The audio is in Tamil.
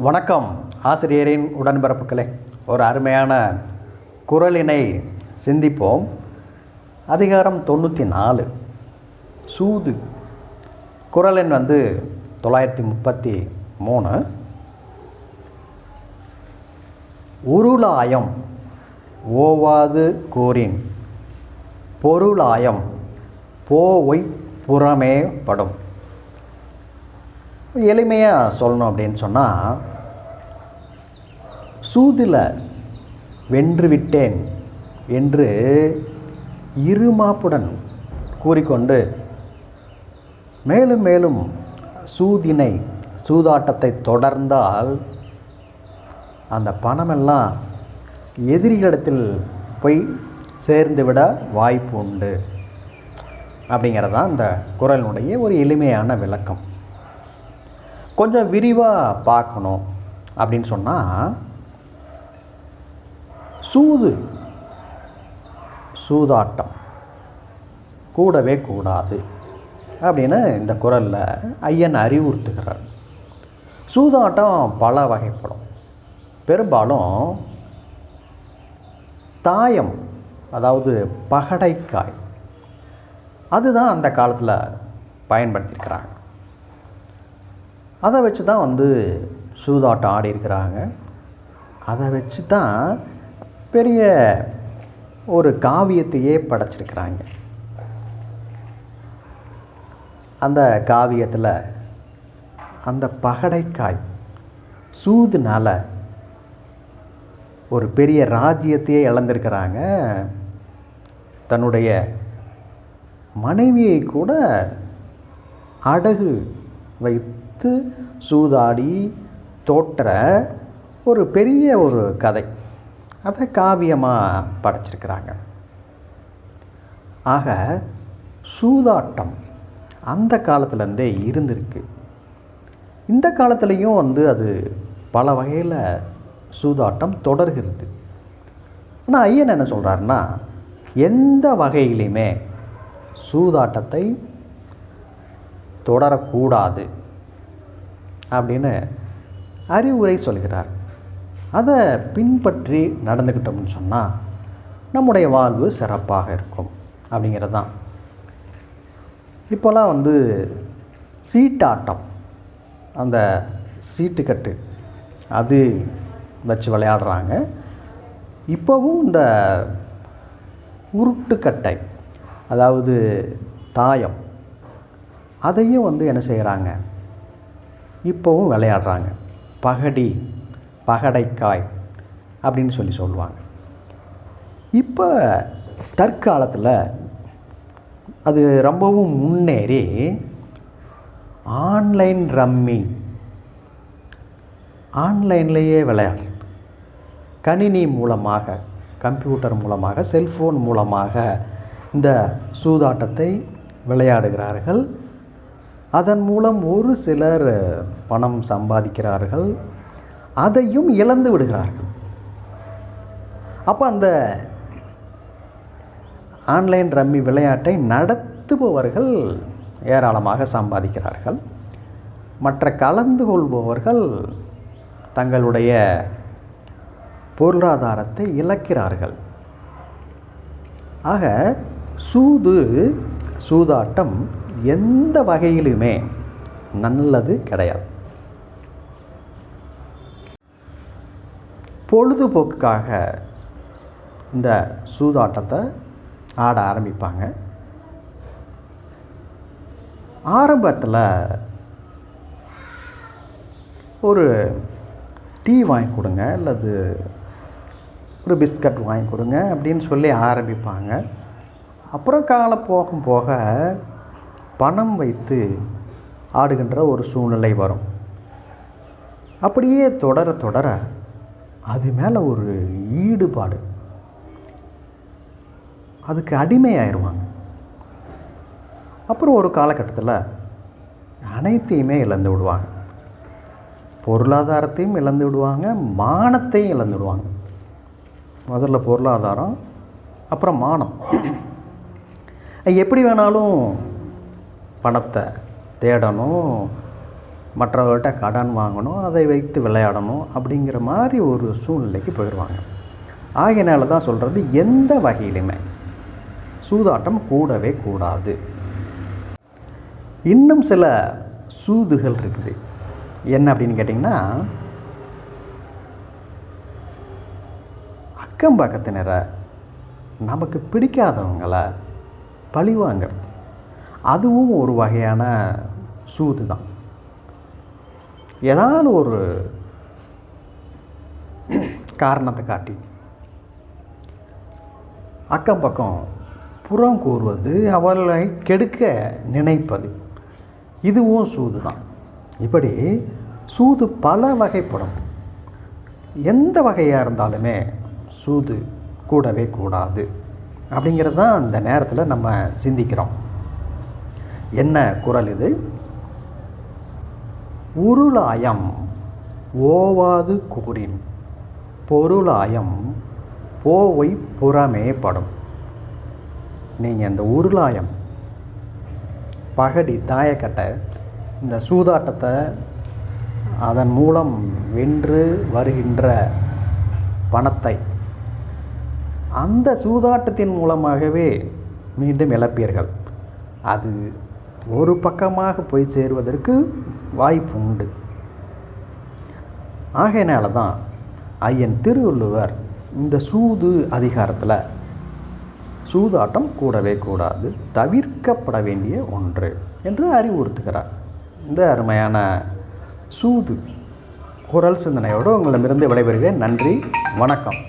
வணக்கம் ஆசிரியரின் உடன்பிறப்புகளே. ஒரு அருமையான குறளினை சிந்திப்போம். அதிகாரம் 94 சூது. குறள் எண் 933. உருளாயம் ஓவாது கூறின் பொருளாயம் போவை புறமே படும். எளிமையாக சொல்லணும் அப்படின்னு சொன்னால், சூதில் வென்று விட்டேன் என்று இருமாப்புடன் கூறிக்கொண்டு மேலும் மேலும் சூதாட்டத்தை தொடர்ந்தால் அந்த பணமெல்லாம் எதிரிகளிடத்தில் போய் சேர்ந்துவிட வாய்ப்பு உண்டு அப்படிங்கிறது தான் இந்த குறளினுடைய ஒரு எளிமையான விளக்கம். கொஞ்சம் விரிவாக பார்க்கணும் அப்படின்னு சொன்னால், சூதாட்டம் கூடவே கூடாது அப்படின்னு இந்த குறளில் ஐயன் அறிவுறுத்துகிறார். சூதாட்டம் பல வகைப்படும். பெரும்பாலும் தாயம், அதாவது பகடைக்காய், அதுதான் அந்த காலத்தில் பயன்படுத்தியிருக்கிறாங்க. அதை வச்சு தான் சூதாட்டம் ஆடி இருக்கிறாங்க. அதை வச்சு தான் பெரிய ஒரு காவியத்தையே படைச்சிருக்கிறாங்க. அந்த காவியத்தில் அந்த பகடைக்காய் சூதுனால ஒரு பெரிய ராஜ்யத்தையே இழந்திருக்கிறாங்க. தன்னுடைய மனைவியை கூட அடகு வைத்து சூதாடி தோற்ற ஒரு பெரிய ஒரு கதை, அதை காவியமாக படைச்சிருக்கிறாங்க. ஆக சூதாட்டம் அந்த காலத்துலேருந்தே இருந்திருக்கு. இந்த காலத்துலேயும் அது பல வகையில் சூதாட்டம் தொடர்கிறது. ஆனால் ஐயன் என்ன சொல்கிறாருன்னா, எந்த வகையிலையுமே சூதாட்டத்தை தொடரக்கூடாது அப்படின்னு அறிவுரை சொல்கிறார். அதை பின்பற்றி நடந்துக்கிட்டோம்னு சொன்னால் நம்முடைய வாழ்வு சிறப்பாக இருக்கும் அப்படிங்கிறது தான். இப்போலாம் சீட்டாட்டம், அந்த சீட்டுக்கட்டு அது வச்சு விளையாடுறாங்க. இப்போவும் இந்த உருட்டுக்கட்டை, அதாவது தாயம், அதையும் என்ன செய்கிறாங்க, இப்போவும் விளையாடுறாங்க. பகடைக்காய் அப்படின்னு சொல்லுவாங்க. இப்போ தற்காலத்தில் அது ரொம்பவும் முன்னேறி ஆன்லைன் ரம்மி, ஆன்லைன்லேயே விளையாடுறது, கணினி மூலமாக, கம்ப்யூட்டர் மூலமாக, செல்ஃபோன் மூலமாக இந்த சூதாட்டத்தை விளையாடுகிறார்கள். அதன் மூலம் ஒரு சிலர் பணம் சம்பாதிக்கிறார்கள், அதையும் இழந்து விடுகிறார்கள். அப்போ அந்த ஆன்லைன் ரம்மி விளையாட்டை நடத்துபவர்கள் ஏராளமாக சம்பாதிக்கிறார்கள். மற்ற கலந்து கொள்பவர்கள் தங்களுடைய பொருளாதாரத்தை இழக்கிறார்கள். ஆக சூதாட்டம் எந்த வகையிலுமே நல்லது கிடையாது. பொழுதுபோக்குக்காக இந்த சூதாட்டத்தை ஆட ஆரம்பிப்பாங்க. ஆரம்பத்தில் ஒரு டீ வாங்கி கொடுங்க, அல்லது ஒரு பிஸ்கட் வாங்கி கொடுங்க அப்படின்னு சொல்லி ஆரம்பிப்பாங்க. அப்புறம் காலம் போக பணம் வைத்து ஆடுகின்ற ஒரு சூழ்நிலை வரும். அப்படியே தொடர அது மேலே ஒரு ஈடுபாடு, அதுக்கு அடிமையாயிருவாங்க. அப்புறம் ஒரு காலகட்டத்தில் அனைத்தையுமே இழந்து விடுவாங்க. பொருளாதாரத்தையும் இழந்து விடுவாங்க, மானத்தையும் இழந்து விடுவாங்க. முதல்ல பொருளாதாரம், அப்புறம் மானம். எப்படி வேணாலும் பணத்தை தேடணும், மற்றவர்கள்ட்ட கடன் வாங்கணும், அதை வைத்து விளையாடணும் அப்படிங்கிற மாதிரி ஒரு சூழ்நிலைக்கு போயிடுவாங்க. ஆகையினால தான் சொல்கிறது, எந்த வகையிலுமே சூதாட்டம் கூடவே கூடாது. இன்னும் சில சூதுகள் இருக்குது. என்ன அப்படின்னு கேட்டிங்கன்னா, அக்கம் பக்கத்தினரை, நமக்கு பிடிக்காதவங்களை பழிவாங்கிறது, அதுவும் ஒரு வகையான சூது தான். ஏதாவது ஒரு காரணத்தை காட்டி அக்கம் பக்கம் புறம் கூறுவது, அவர்களை கெடுக்க நினைப்பது, இதுவும் சூது தான். இப்படி சூது பல வகைப்படும். எந்த வகையாக இருந்தாலுமே சூது கூடவே கூடாது அப்படிங்கிறது தான் இந்த நேரத்தில் நம்ம சிந்திக்கிறோம். என்ன குறள் இது? உருளாயம் ஓவாது கூறின் பொருளாயம் போவை புறமே படும். நீங்கள் இந்த உருளாயம், பகடி, தாயக்கட்டை, இந்த சூதாட்டத்தை அதன் மூலம் வென்று வருகின்ற பணத்தை அந்த சூதாட்டத்தின் மூலமாகவே மீண்டும் இழப்பீர்கள். அது ஒரு பக்கமாக போய் சேருவதற்கு வாய்ப்பு உண்டு. ஆகையினால தான் ஐயன் திருவள்ளுவர் இந்த சூது அதிகாரத்தில் சூதாட்டம் கூடவே கூடாது, தவிர்க்கப்பட வேண்டிய ஒன்று என்று அறிவுறுத்துகிறார். இந்த அருமையான சூது குறள் சிந்தனையோடு உங்களிடமிருந்து விடைபெறுகிறேன். நன்றி, வணக்கம்.